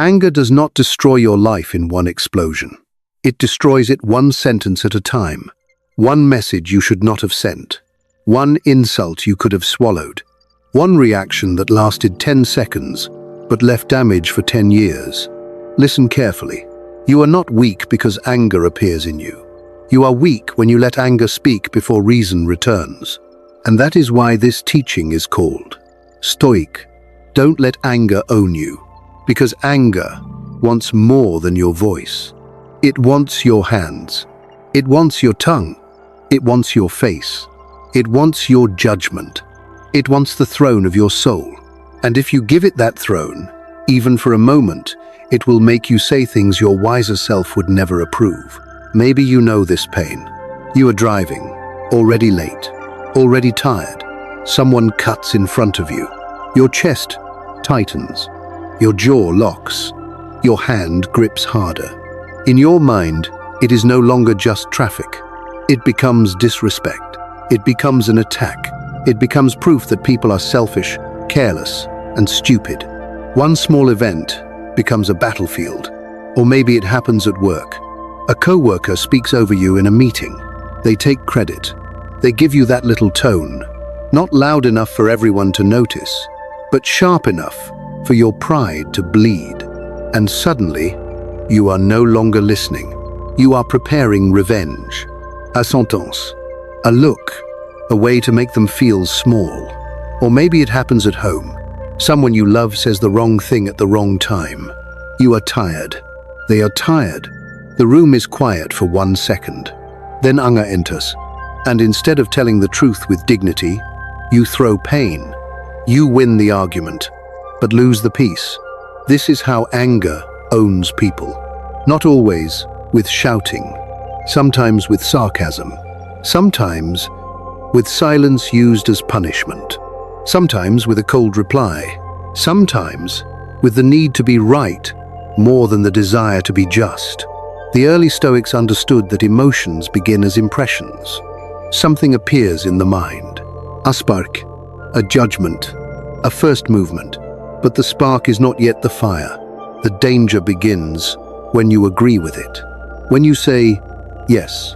Anger does not destroy your life in one explosion. It destroys it one sentence at a time. One message you should not have sent. One insult you could have swallowed. One reaction that lasted 10 seconds, but left damage for 10 years. Listen carefully. You are not weak because anger appears in you. You are weak when you let anger speak before reason returns. And that is why this teaching is called Stoic. Don't let anger own you, because anger wants more than your voice. It wants your hands. It wants your tongue. It wants your face. It wants your judgment. It wants the throne of your soul. And if you give it that throne, even for a moment, it will make you say things your wiser self would never approve. Maybe you know this pain. You are driving, already late, already tired. Someone cuts in front of you. Your chest tightens. Your jaw locks. Your hand grips harder. In your mind, it is no longer just traffic. It becomes disrespect. It becomes an attack. It becomes proof that people are selfish, careless, and stupid. One small event becomes a battlefield. Or maybe it happens at work. A co-worker speaks over you in a meeting. They take credit. They give you that little tone, not loud enough for everyone to notice, but sharp enough for your pride to bleed. And suddenly, you are no longer listening. You are preparing revenge. A sentence, a look, a way to make them feel small. Or maybe it happens at home. Someone you love says the wrong thing at the wrong time. You are tired. They are tired. The room is quiet for 1 second. Then anger enters. And instead of telling the truth with dignity, you throw pain. You win the argument, but lose the peace. This is how anger owns people. Not always with shouting, sometimes with sarcasm, sometimes with silence used as punishment, sometimes with a cold reply, sometimes with the need to be right more than the desire to be just. The early Stoics understood that emotions begin as impressions. Something appears in the mind. A spark, a judgment, a first movement, but the spark is not yet the fire. The danger begins when you agree with it. When you say, yes,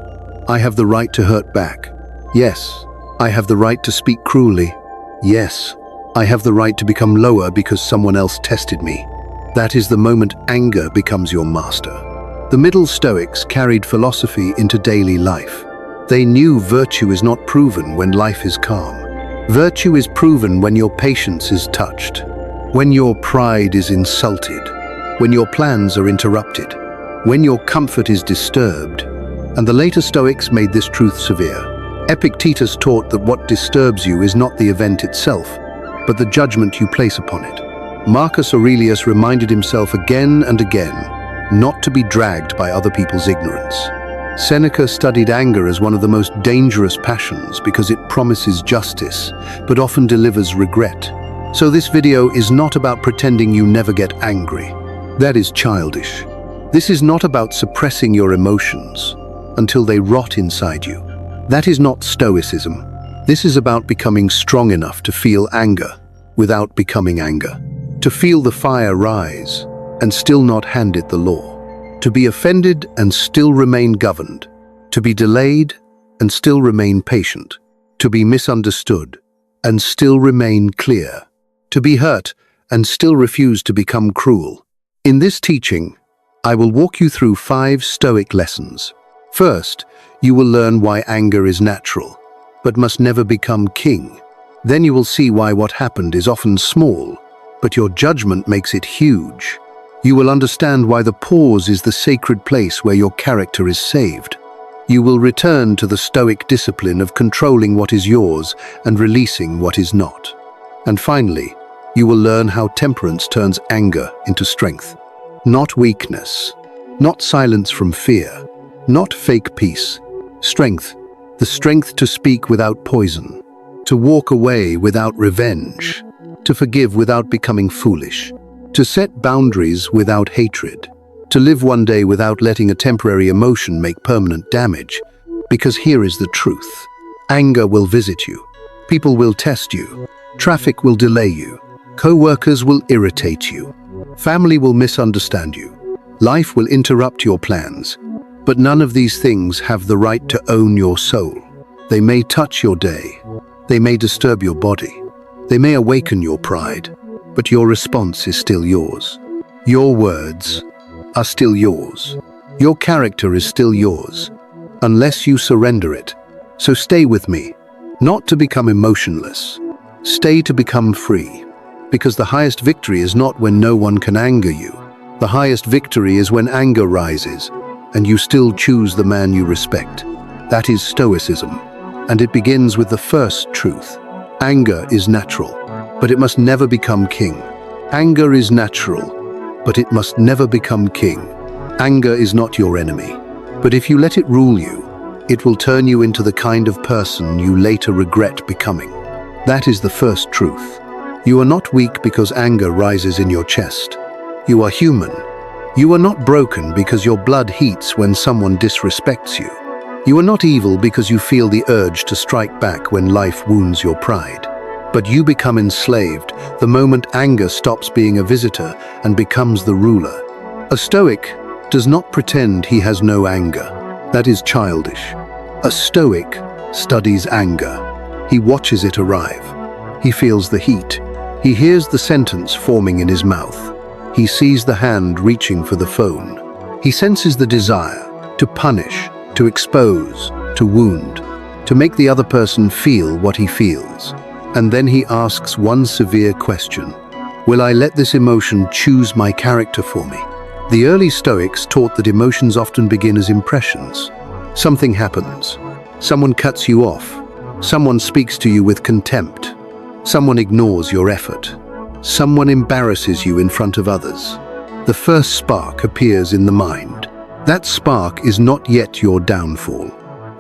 I have the right to hurt back. Yes, I have the right to speak cruelly. Yes, I have the right to become lower because someone else tested me. That is the moment anger becomes your master. The Middle Stoics carried philosophy into daily life. They knew virtue is not proven when life is calm. Virtue is proven when your patience is touched, when your pride is insulted, when your plans are interrupted, when your comfort is disturbed. And the later Stoics made this truth severe. Epictetus taught that what disturbs you is not the event itself, but the judgment you place upon it. Marcus Aurelius reminded himself again and again not to be dragged by other people's ignorance. Seneca studied anger as one of the most dangerous passions because it promises justice, but often delivers regret. So this video is not about pretending you never get angry. That is childish. This is not about suppressing your emotions until they rot inside you. That is not Stoicism. This is about becoming strong enough to feel anger without becoming anger. To feel the fire rise and still not hand it the law. To be offended and still remain governed. To be delayed and still remain patient. To be misunderstood and still remain clear. To be hurt and still refuse to become cruel. In this teaching, I will walk you through 5 Stoic lessons. First, you will learn why anger is natural, but must never become king. Then you will see why what happened is often small, but your judgment makes it huge. You will understand why the pause is the sacred place where your character is saved. You will return to the Stoic discipline of controlling what is yours and releasing what is not. And finally, you will learn how temperance turns anger into strength. Not weakness, not silence from fear, not fake peace. Strength, the strength to speak without poison, to walk away without revenge, to forgive without becoming foolish, to set boundaries without hatred, to live one day without letting a temporary emotion make permanent damage. Because here is the truth. Anger will visit you. People will test you. Traffic will delay you. Co-workers will irritate you. Family will misunderstand you. Life will interrupt your plans. But none of these things have the right to own your soul. They may touch your day. They may disturb your body. They may awaken your pride. But your response is still yours. Your words are still yours. Your character is still yours, unless you surrender it. So stay with me, not to become emotionless. Stay to become free. Because the highest victory is not when no one can anger you. The highest victory is when anger rises, and you still choose the man you respect. That is Stoicism, and it begins with the first truth. Anger is natural, but it must never become king. Anger is natural, but it must never become king. Anger is not your enemy, but if you let it rule you, it will turn you into the kind of person you later regret becoming. That is the first truth. You are not weak because anger rises in your chest. You are human. You are not broken because your blood heats when someone disrespects you. You are not evil because you feel the urge to strike back when life wounds your pride. But you become enslaved the moment anger stops being a visitor and becomes the ruler. A Stoic does not pretend he has no anger. That is childish. A Stoic studies anger. He watches it arrive. He feels the heat. He hears the sentence forming in his mouth. He sees the hand reaching for the phone. He senses the desire to punish, to expose, to wound, to make the other person feel what he feels. And then he asks one severe question. Will I let this emotion choose my character for me? The early Stoics taught that emotions often begin as impressions. Something happens. Someone cuts you off. Someone speaks to you with contempt. Someone ignores your effort. Someone embarrasses you in front of others. The first spark appears in the mind. That spark is not yet your downfall.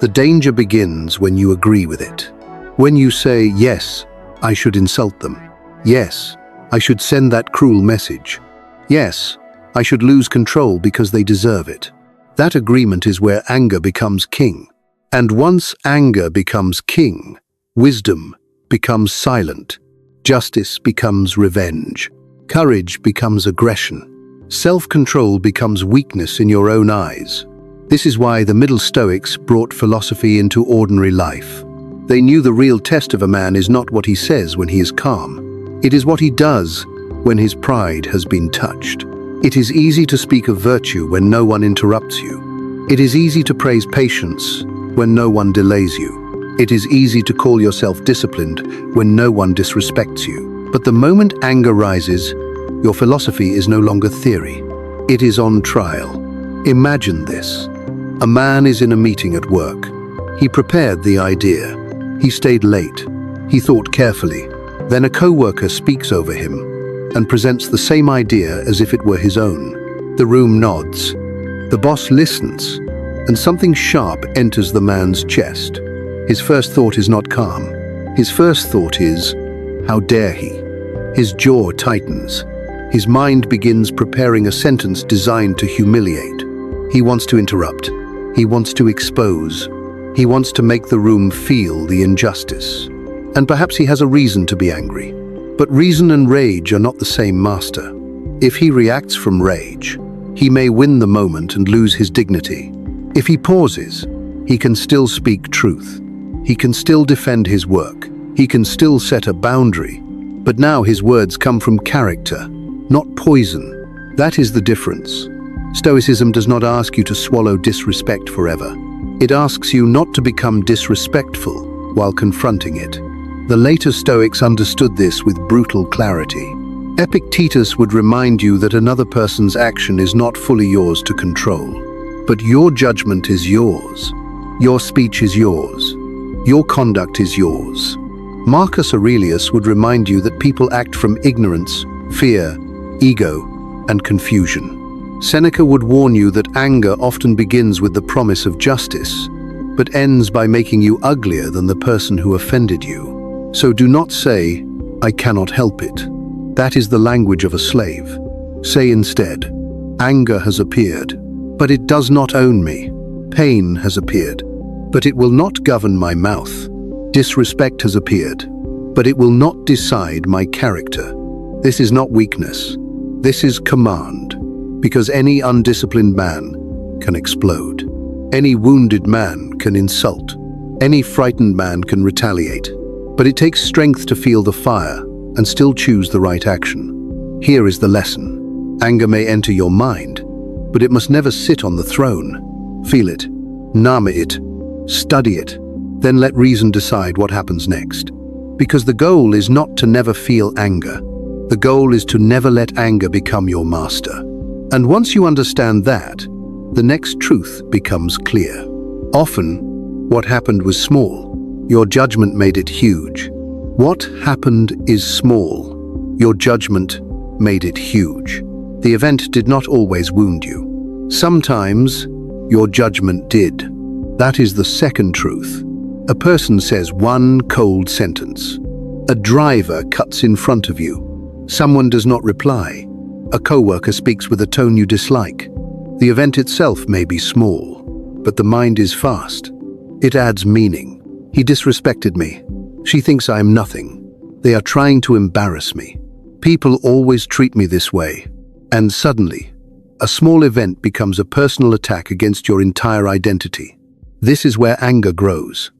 The danger begins when you agree with it. When you say, yes, I should insult them. Yes, I should send that cruel message. Yes, I should lose control because they deserve it. That agreement is where anger becomes king. And once anger becomes king, wisdom becomes silent. Justice becomes revenge. Courage becomes aggression. Self-control becomes weakness in your own eyes. This is why the Middle Stoics brought philosophy into ordinary life. They knew the real test of a man is not what he says when he is calm. It is what he does when his pride has been touched. It is easy to speak of virtue when no one interrupts you. It is easy to praise patience when no one delays you. It is easy to call yourself disciplined when no one disrespects you. But the moment anger rises, your philosophy is no longer theory. It is on trial. Imagine this. A man is in a meeting at work. He prepared the idea. He stayed late. He thought carefully. Then a co-worker speaks over him and presents the same idea as if it were his own. The room nods. The boss listens, and something sharp enters the man's chest. His first thought is not calm. His first thought is, how dare he? His jaw tightens. His mind begins preparing a sentence designed to humiliate. He wants to interrupt. He wants to expose. He wants to make the room feel the injustice. And perhaps he has a reason to be angry. But reason and rage are not the same master. If he reacts from rage, he may win the moment and lose his dignity. If he pauses, he can still speak truth. He can still defend his work. He can still set a boundary. But now his words come from character, not poison. That is the difference. Stoicism does not ask you to swallow disrespect forever. It asks you not to become disrespectful while confronting it. The later Stoics understood this with brutal clarity. Epictetus would remind you that another person's action is not fully yours to control. But your judgment is yours. Your speech is yours. Your conduct is yours. Marcus Aurelius would remind you that people act from ignorance, fear, ego, and confusion. Seneca would warn you that anger often begins with the promise of justice, but ends by making you uglier than the person who offended you. So do not say, I cannot help it. That is the language of a slave. Say instead, anger has appeared, but it does not own me. Pain has appeared, but it will not govern my mouth. Disrespect has appeared, but it will not decide my character. This is not weakness. This is command, because any undisciplined man can explode. Any wounded man can insult. Any frightened man can retaliate. But it takes strength to feel the fire and still choose the right action. Here is the lesson. Anger may enter your mind, but it must never sit on the throne. Feel it, name it, study it, then let reason decide what happens next. Because the goal is not to never feel anger. The goal is to never let anger become your master. And once you understand that, the next truth becomes clear. Often, what happened was small. Your judgment made it huge. What happened is small. Your judgment made it huge. The event did not always wound you. Sometimes, your judgment did. That is the second truth. A person says one cold sentence. A driver cuts in front of you. Someone does not reply. A coworker speaks with a tone you dislike. The event itself may be small, but the mind is fast. It adds meaning. He disrespected me. She thinks I am nothing. They are trying to embarrass me. People always treat me this way. And suddenly, a small event becomes a personal attack against your entire identity. This is where anger grows.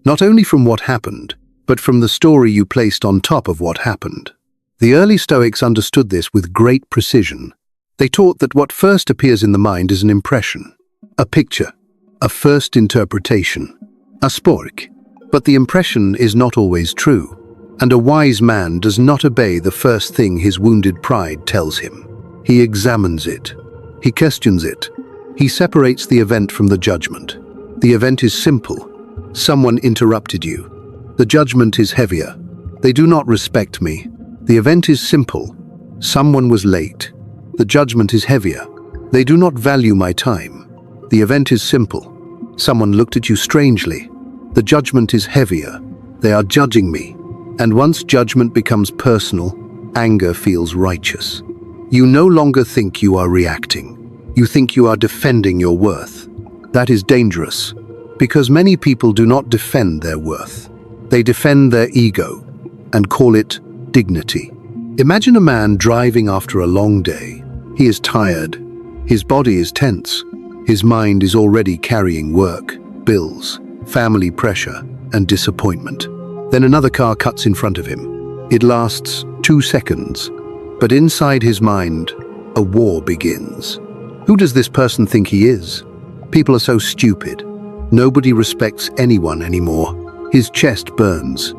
Not only from what happened, but from the story you placed on top of what happened. The early Stoics understood this with great precision. They taught that what first appears in the mind is an impression, a picture, a first interpretation, a spork. But the impression is not always true, and a wise man does not obey the first thing his wounded pride tells him. He examines it. He questions it. He separates the event from the judgment. The event is simple. Someone interrupted you. The judgment is heavier. They do not respect me. The event is simple. Someone was late. The judgment is heavier. They do not value my time. The event is simple. Someone looked at you strangely. The judgment is heavier. They are judging me. And once judgment becomes personal, anger feels righteous. You no longer think you are reacting. You think you are defending your worth. That is dangerous, because many people do not defend their worth. They defend their ego and call it dignity. Imagine a man driving after a long day. He is tired. His body is tense. His mind is already carrying work, bills, family pressure, and disappointment. Then another car cuts in front of him. It lasts 2 seconds, but inside his mind, a war begins. Who does this person think he is? People are so stupid. Nobody respects anyone anymore. His chest burns.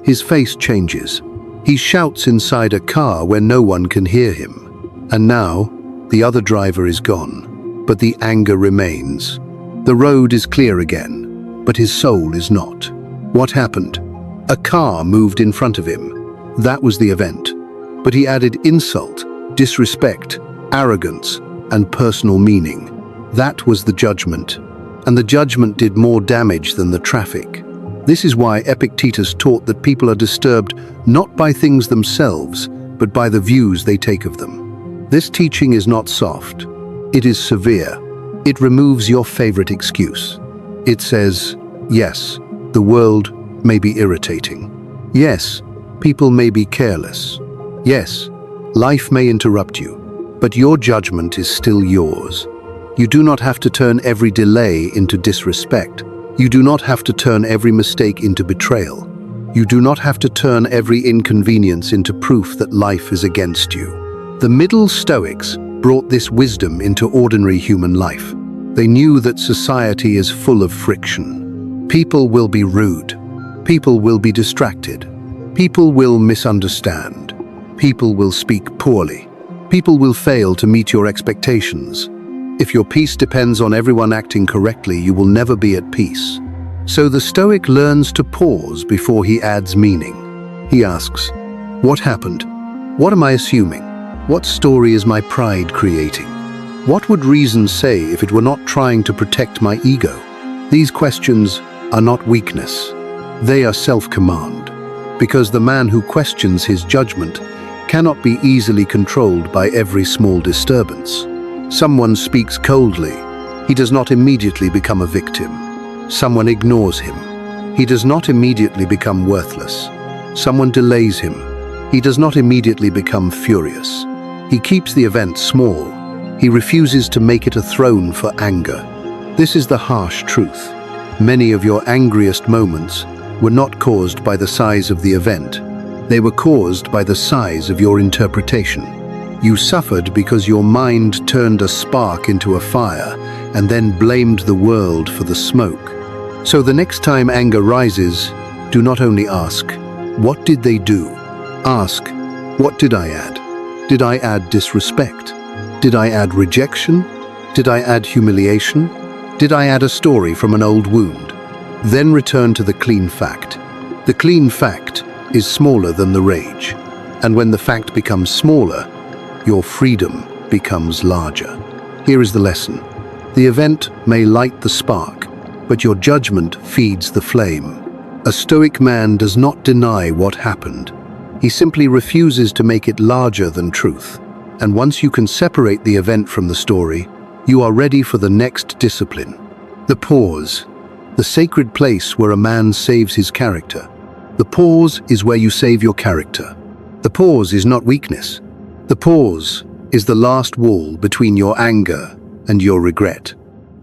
His face changes. He shouts inside a car where no one can hear him. And now, the other driver is gone, but the anger remains. The road is clear again, but his soul is not. What happened? A car moved in front of him. That was the event. But he added insult, disrespect, arrogance, and personal meaning. That was the judgment. And the judgment did more damage than the traffic. This is why Epictetus taught that people are disturbed not by things themselves, but by the views they take of them. This teaching is not soft. It is severe. It removes your favorite excuse. It says, yes, the world may be irritating. Yes, people may be careless. Yes, life may interrupt you, but your judgment is still yours. You do not have to turn every delay into disrespect. You do not have to turn every mistake into betrayal. You do not have to turn every inconvenience into proof that life is against you. The Middle Stoics brought this wisdom into ordinary human life. They knew that society is full of friction. People will be rude. People will be distracted. People will misunderstand. People will speak poorly. People will fail to meet your expectations. If your peace depends on everyone acting correctly, you will never be at peace. So the Stoic learns to pause before he adds meaning. He asks, what happened? What am I assuming? What story is my pride creating? What would reason say if it were not trying to protect my ego? These questions are not weakness. They are self-command. Because the man who questions his judgment cannot be easily controlled by every small disturbance. Someone speaks coldly. He does not immediately become a victim. Someone ignores him. He does not immediately become worthless. Someone delays him. He does not immediately become furious. He keeps the event small. He refuses to make it a throne for anger. This is the harsh truth. Many of your angriest moments were not caused by the size of the event. They were caused by the size of your interpretation. You suffered because your mind turned a spark into a fire and then blamed the world for the smoke. So the next time anger rises, do not only ask, "What did they do?" Ask, "What did I add? Did I add disrespect? Did I add rejection? Did I add humiliation? Did I add a story from an old wound?" Then return to the clean fact. The clean fact is smaller than the rage. And when the fact becomes smaller, your freedom becomes larger. Here is the lesson. The event may light the spark, but your judgment feeds the flame. A Stoic man does not deny what happened. He simply refuses to make it larger than truth. And once you can separate the event from the story, you are ready for the next discipline. The pause. The sacred place where a man saves his character. The pause is where you save your character. The pause is not weakness. The pause is the last wall between your anger and your regret.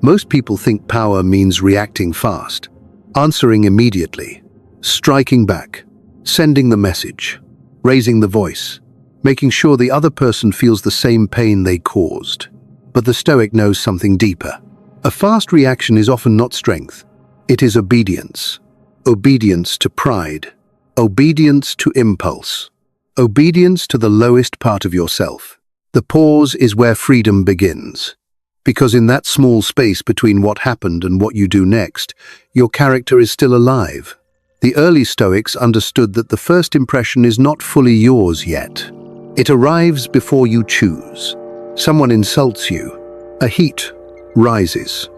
Most people think power means reacting fast, answering immediately, striking back, sending the message, raising the voice, making sure the other person feels the same pain they caused. But the Stoic knows something deeper. A fast reaction is often not strength. It is obedience. Obedience to pride. Obedience to impulse. Obedience to the lowest part of yourself. The pause is where freedom begins. Because in that small space between what happened and what you do next, your character is still alive. The early Stoics understood that the first impression is not fully yours yet. It arrives before you choose. Someone insults you. A heat rises.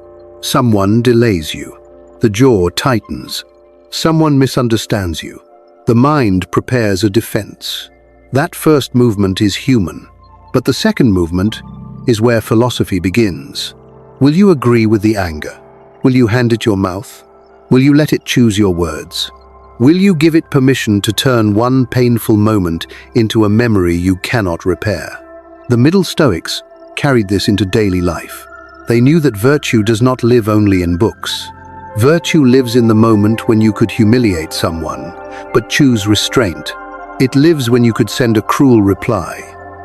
Someone delays you. The jaw tightens. Someone misunderstands you. The mind prepares a defense. That first movement is human. But the second movement is where philosophy begins. Will you agree with the anger? Will you hand it your mouth? Will you let it choose your words? Will you give it permission to turn one painful moment into a memory you cannot repair? The Middle Stoics carried this into daily life. They knew that virtue does not live only in books. Virtue lives in the moment when you could humiliate someone, but choose restraint. It lives when you could send a cruel reply,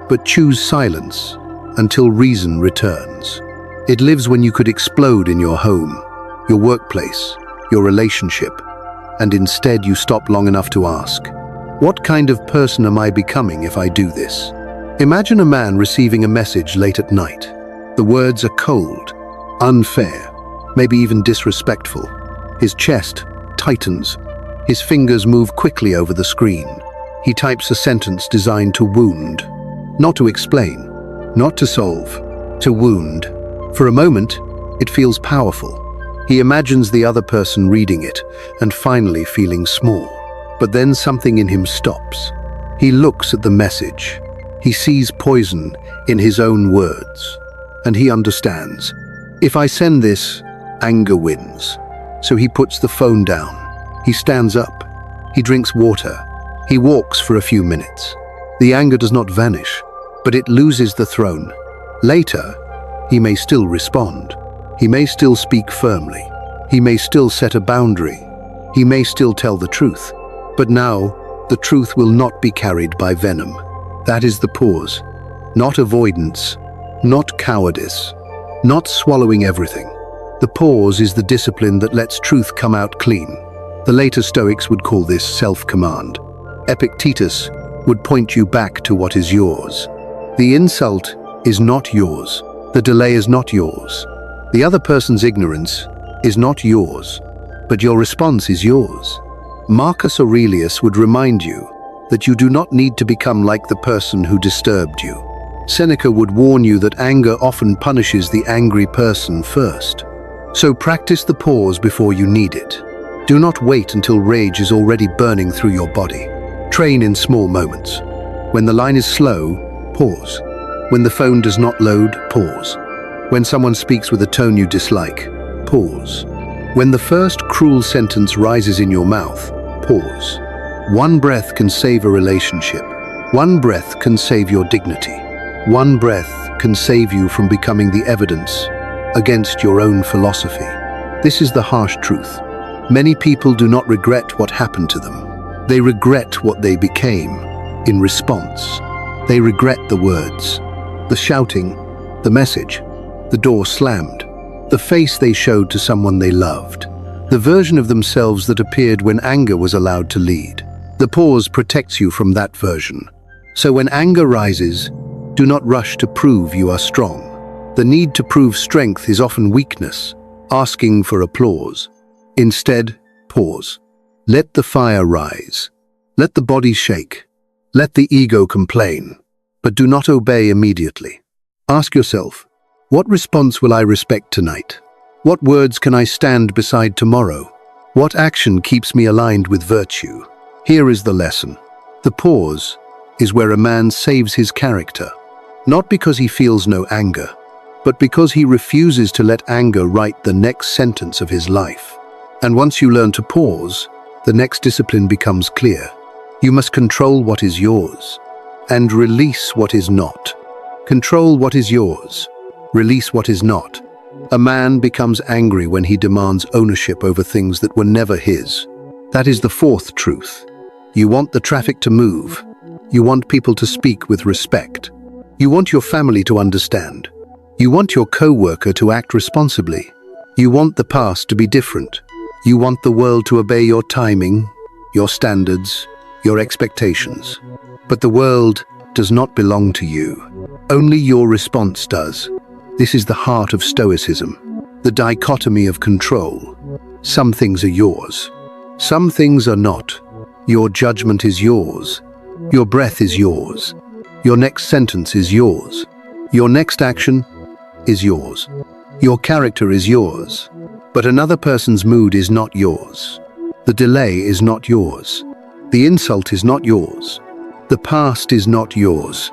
but choose silence until reason returns. It lives when you could explode in your home, your workplace, your relationship, and instead you stop long enough to ask, what kind of person am I becoming if I do this? Imagine a man receiving a message late at night. The words are cold, unfair, maybe even disrespectful. His chest tightens. His fingers move quickly over the screen. He types a sentence designed to wound, not to explain, not to solve, to wound. For a moment, it feels powerful. He imagines the other person reading it and finally feeling small. But then something in him stops. He looks at the message. He sees poison in his own words. And he understands. If I send this, anger wins. So he puts the phone down. He stands up. He drinks water. He walks for a few minutes. The anger does not vanish, but it loses the throne. Later, he may still respond. He may still speak firmly. He may still set a boundary. He may still tell the truth. But now, the truth will not be carried by venom. That is the pause. Not avoidance. Not cowardice. Not swallowing everything. The pause is the discipline that lets truth come out clean. The later Stoics would call this self-command. Epictetus would point you back to what is yours. The insult is not yours. The delay is not yours. The other person's ignorance is not yours, but your response is yours. Marcus Aurelius would remind you that you do not need to become like the person who disturbed you. Seneca would warn you that anger often punishes the angry person first. So practice the pause before you need it. Do not wait until rage is already burning through your body. Train in small moments. When the line is slow, pause. When the phone does not load, pause. When someone speaks with a tone you dislike, pause. When the first cruel sentence rises in your mouth, pause. One breath can save a relationship. One breath can save your dignity. One breath can save you from becoming the evidence against your own philosophy. This is the harsh truth. Many people do not regret what happened to them. They regret what they became in response. They regret the words, the shouting, the message, the door slammed, the face they showed to someone they loved, the version of themselves that appeared when anger was allowed to lead. The pause protects you from that version. So when anger rises, do not rush to prove you are strong. The need to prove strength is often weakness, asking for applause. Instead, pause. Let the fire rise. Let the body shake. Let the ego complain. But do not obey immediately. Ask yourself, what response will I respect tonight? What words can I stand beside tomorrow? What action keeps me aligned with virtue? Here is the lesson. The pause is where a man saves his character, not because he feels no anger, but because he refuses to let anger write the next sentence of his life. And once you learn to pause, the next discipline becomes clear. You must control what is yours and release what is not. Control what is yours, release what is not. A man becomes angry when he demands ownership over things that were never his. That is the fourth truth. You want the traffic to move. You want people to speak with respect. You want your family to understand. You want your co-worker to act responsibly. You want the past to be different. You want the world to obey your timing, your standards, your expectations. But the world does not belong to you. Only your response does. This is the heart of Stoicism, the dichotomy of control. Some things are yours. Some things are not. Your judgment is yours. Your breath is yours. Your next sentence is yours. Your next action is yours. Your character is yours. But another person's mood is not yours. The delay is not yours. The insult is not yours. The past is not yours.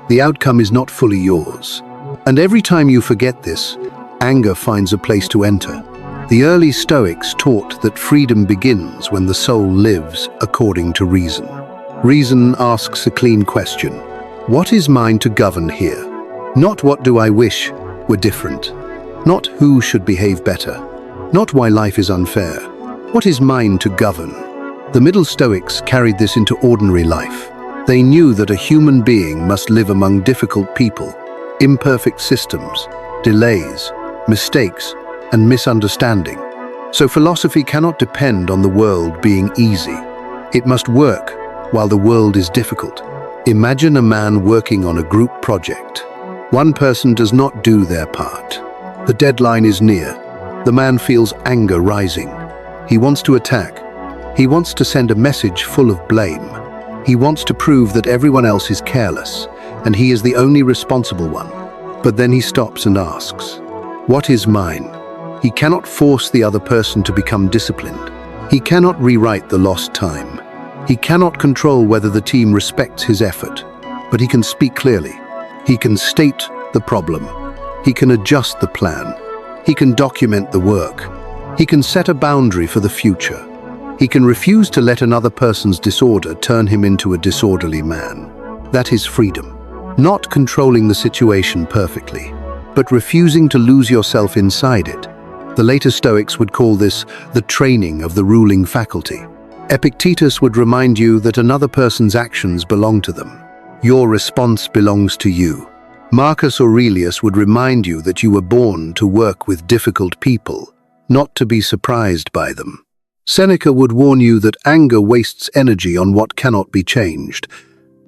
The outcome is not fully yours. And every time you forget this, anger finds a place to enter. The early Stoics taught that freedom begins when the soul lives according to reason. Reason asks a clean question. What is mine to govern here? Not what do I wish were different. Not who should behave better. Not why life is unfair. What is mine to govern? The Middle Stoics carried this into ordinary life. They knew that a human being must live among difficult people, imperfect systems, delays, mistakes, and misunderstanding. So philosophy cannot depend on the world being easy. It must work while the world is difficult. Imagine a man working on a group project. One person does not do their part. The deadline is near. The man feels anger rising. He wants to attack. He wants to send a message full of blame. He wants to prove that everyone else is careless, and he is the only responsible one. But then he stops and asks, what is mine? He cannot force the other person to become disciplined. He cannot rewrite the lost time. He cannot control whether the team respects his effort. But he can speak clearly. He can state the problem. He can adjust the plan. He can document the work. He can set a boundary for the future. He can refuse to let another person's disorder turn him into a disorderly man. That is freedom. Not controlling the situation perfectly, but refusing to lose yourself inside it. The later Stoics would call this the training of the ruling faculty. Epictetus would remind you that another person's actions belong to them. Your response belongs to you. Marcus Aurelius would remind you that you were born to work with difficult people, not to be surprised by them. Seneca would warn you that anger wastes energy on what cannot be changed,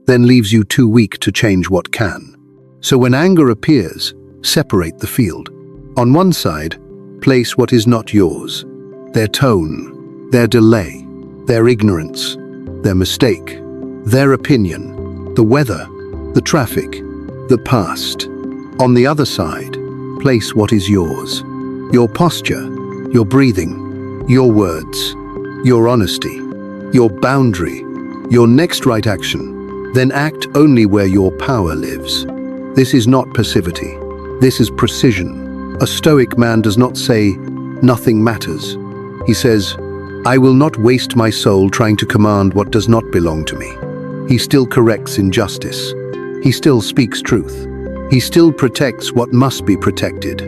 then leaves you too weak to change what can. So when anger appears, separate the field. On one side, place what is not yours, their tone, their delay, their ignorance, their mistake, their opinion, the weather, the traffic, the past. On the other side, place what is yours, your posture, your breathing, your words, your honesty, your boundary, your next right action. Then act only where your power lives. This is not passivity. This is precision. A Stoic man does not say, nothing matters. He says, I will not waste my soul trying to command what does not belong to me. He still corrects injustice. He still speaks truth. He still protects what must be protected,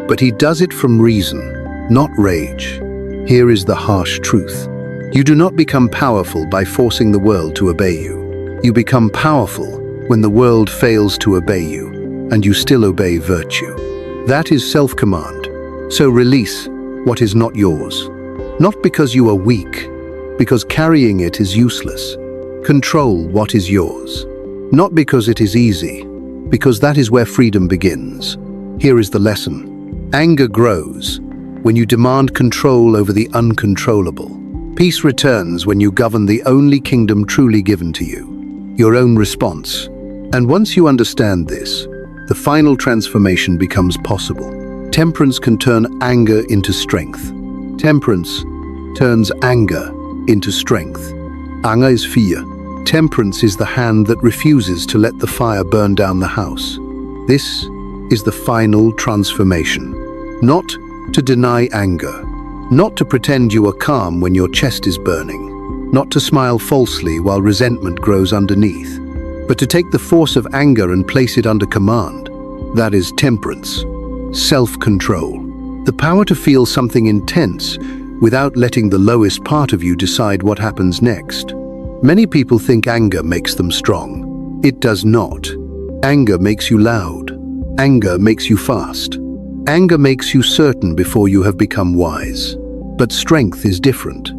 but he does it from reason, not rage. Here is the harsh truth. You do not become powerful by forcing the world to obey you. You become powerful when the world fails to obey you, and you still obey virtue. That is self-command. So release what is not yours. Not because you are weak, because carrying it is useless. Control what is yours. Not because it is easy, because that is where freedom begins. Here is the lesson. Anger grows when you demand control over the uncontrollable. Peace returns when you govern the only kingdom truly given to you, your own response. And once you understand this, the final transformation becomes possible. Temperance can turn anger into strength. Temperance turns anger into strength. Anger is fear. Temperance is the hand that refuses to let the fire burn down the house. This is the final transformation. Not to deny anger, not to pretend you are calm when your chest is burning, not to smile falsely while resentment grows underneath, but to take the force of anger and place it under command. That is temperance, self-control, the power to feel something intense without letting the lowest part of you decide what happens next. Many people think anger makes them strong. It does not. Anger makes you loud. Anger makes you fast. Anger makes you certain before you have become wise. But strength is different.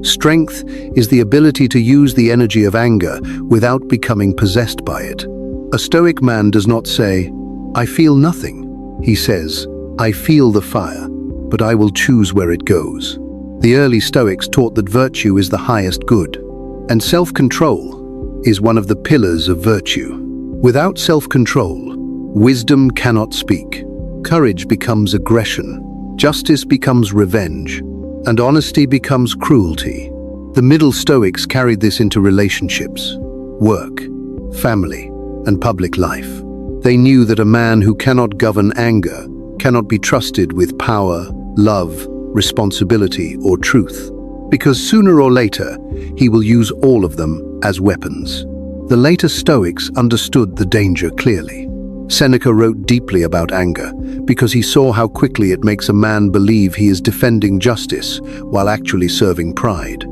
Strength is the ability to use the energy of anger without becoming possessed by it. A Stoic man does not say, "I feel nothing." He says, "I feel the fire, but I will choose where it goes." The early Stoics taught that virtue is the highest good, and self-control is one of the pillars of virtue. Without self-control, wisdom cannot speak. Courage becomes aggression, justice becomes revenge, and honesty becomes cruelty. The Middle Stoics carried this into relationships, work, family, and public life. They knew that a man who cannot govern anger cannot be trusted with power, love, responsibility, or truth, because sooner or later he will use all of them as weapons. The later Stoics understood the danger clearly. Seneca wrote deeply about anger because he saw how quickly it makes a man believe he is defending justice while actually serving pride.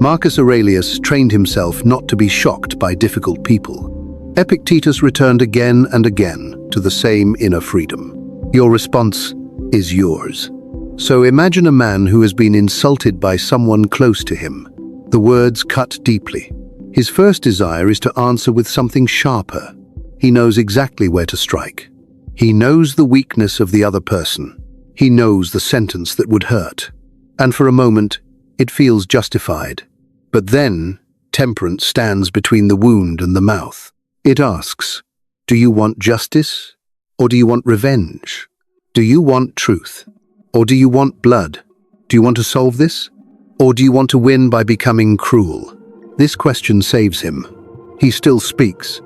Marcus Aurelius trained himself not to be shocked by difficult people. Epictetus returned again and again to the same inner freedom. Your response is yours. So imagine a man who has been insulted by someone close to him. The words cut deeply. His first desire is to answer with something sharper. He knows exactly where to strike. He knows the weakness of the other person. He knows the sentence that would hurt. And for a moment, it feels justified. But then, temperance stands between the wound and the mouth. It asks, do you want justice, or do you want revenge? Do you want truth, or do you want blood? Do you want to solve this, or do you want to win by becoming cruel? This question saves him. He still speaks,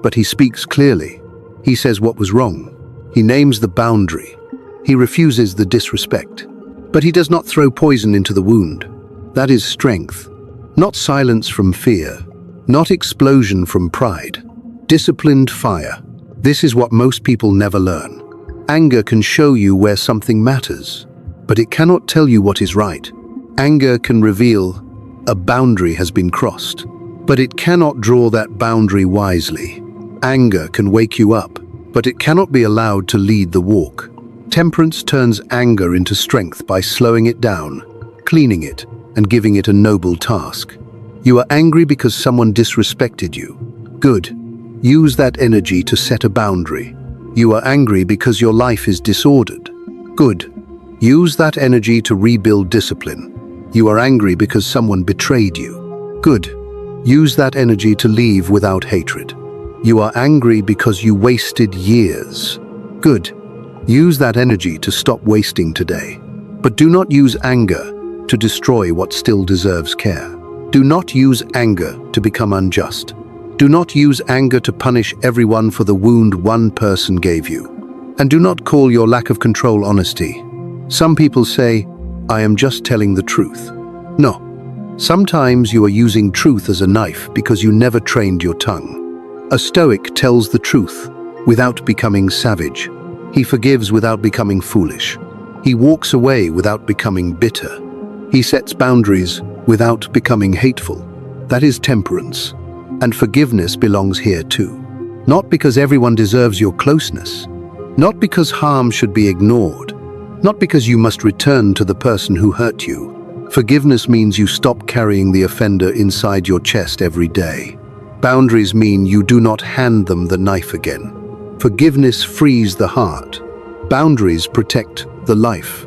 but he speaks clearly. He says what was wrong. He names the boundary. He refuses the disrespect. But he does not throw poison into the wound. That is strength. Not silence from fear. Not explosion from pride. Disciplined fire. This is what most people never learn. Anger can show you where something matters, but it cannot tell you what is right. Anger can reveal a boundary has been crossed, but it cannot draw that boundary wisely. Anger can wake you up, but it cannot be allowed to lead the walk. Temperance turns anger into strength by slowing it down, cleaning it, and giving it a noble task. You are angry because someone disrespected you. Good. Use that energy to set a boundary. You are angry because your life is disordered. Good. Use that energy to rebuild discipline. You are angry because someone betrayed you. Good. Use that energy to leave without hatred. You are angry because you wasted years. Good. Use that energy to stop wasting today. But do not use anger to destroy what still deserves care. Do not use anger to become unjust. Do not use anger to punish everyone for the wound one person gave you. And do not call your lack of control honesty. Some people say, I am just telling the truth. No. Sometimes you are using truth as a knife because you never trained your tongue. A Stoic tells the truth, without becoming savage. He forgives without becoming foolish. He walks away without becoming bitter. He sets boundaries without becoming hateful. That is temperance. And forgiveness belongs here too. Not because everyone deserves your closeness. Not because harm should be ignored. Not because you must return to the person who hurt you. Forgiveness means you stop carrying the offender inside your chest every day. Boundaries mean you do not hand them the knife again. Forgiveness frees the heart. Boundaries protect the life.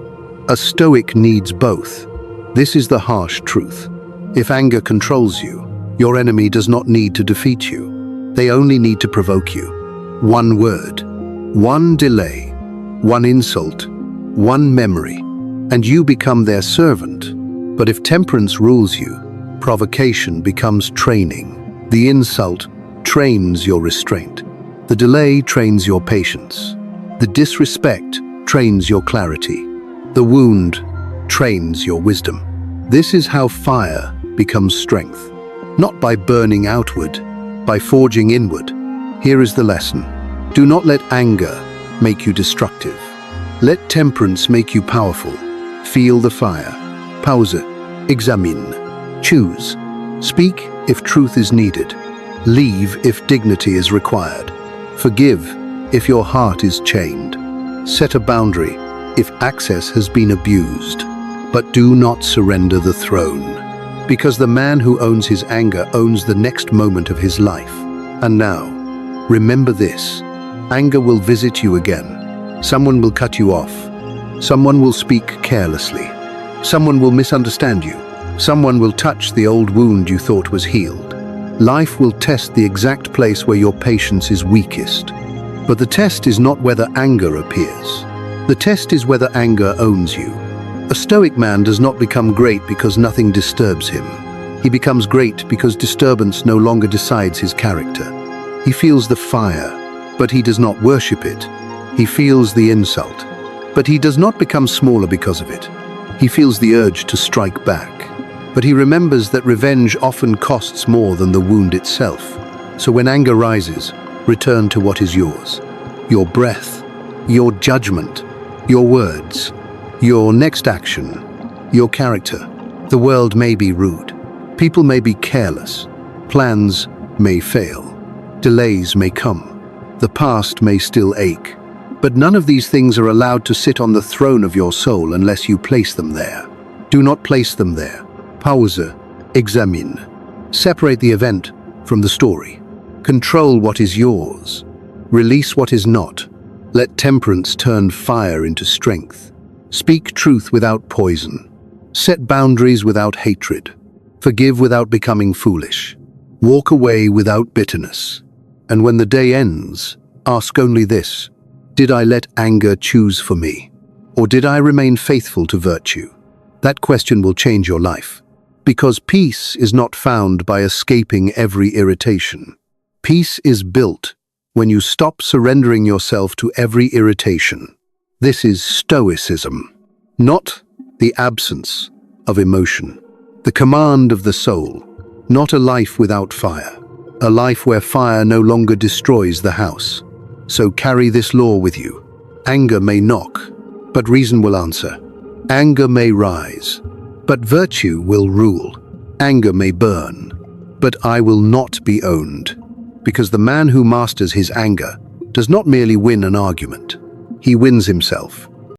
A Stoic needs both. This is the harsh truth. If anger controls you, your enemy does not need to defeat you. They only need to provoke you. One word, one delay, one insult, one memory, and you become their servant. But if temperance rules you, provocation becomes training. The insult trains your restraint. The delay trains your patience. The disrespect trains your clarity. The wound trains your wisdom. This is how fire becomes strength. Not by burning outward, by forging inward. Here is the lesson. Do not let anger make you destructive. Let temperance make you powerful. Feel the fire. Pause. Examine. Choose. Speak if truth is needed. Leave if dignity is required. Forgive if your heart is chained. Set a boundary if access has been abused. But do not surrender the throne. Because the man who owns his anger owns the next moment of his life. And now, remember this. Anger will visit you again. Someone will cut you off. Someone will speak carelessly. Someone will misunderstand you. Someone will touch the old wound you thought was healed. Life will test the exact place where your patience is weakest. But the test is not whether anger appears. The test is whether anger owns you. A Stoic man does not become great because nothing disturbs him. He becomes great because disturbance no longer decides his character. He feels the fire, but he does not worship it. He feels the insult, but he does not become smaller because of it. He feels the urge to strike back, but he remembers that revenge often costs more than the wound itself. So when anger rises, return to what is yours. Your breath, your judgment, your words, your next action, your character. The world may be rude. People may be careless. Plans may fail. Delays may come. The past may still ache. But none of these things are allowed to sit on the throne of your soul unless you place them there. Do not place them there. Pause. Examine. Separate the event from the story. Control what is yours. Release what is not. Let temperance turn fire into strength. Speak truth without poison. Set boundaries without hatred. Forgive without becoming foolish. Walk away without bitterness. And when the day ends, ask only this: did I let anger choose for me? Or did I remain faithful to virtue? That question will change your life. Because peace is not found by escaping every irritation. Peace is built when you stop surrendering yourself to every irritation. This is Stoicism, not the absence of emotion. The command of the soul, not a life without fire. A life where fire no longer destroys the house. So carry this law with you. Anger may knock, but reason will answer. Anger may rise, but virtue will rule. Anger may burn, but I will not be owned. Because the man who masters his anger does not merely win an argument. He wins himself.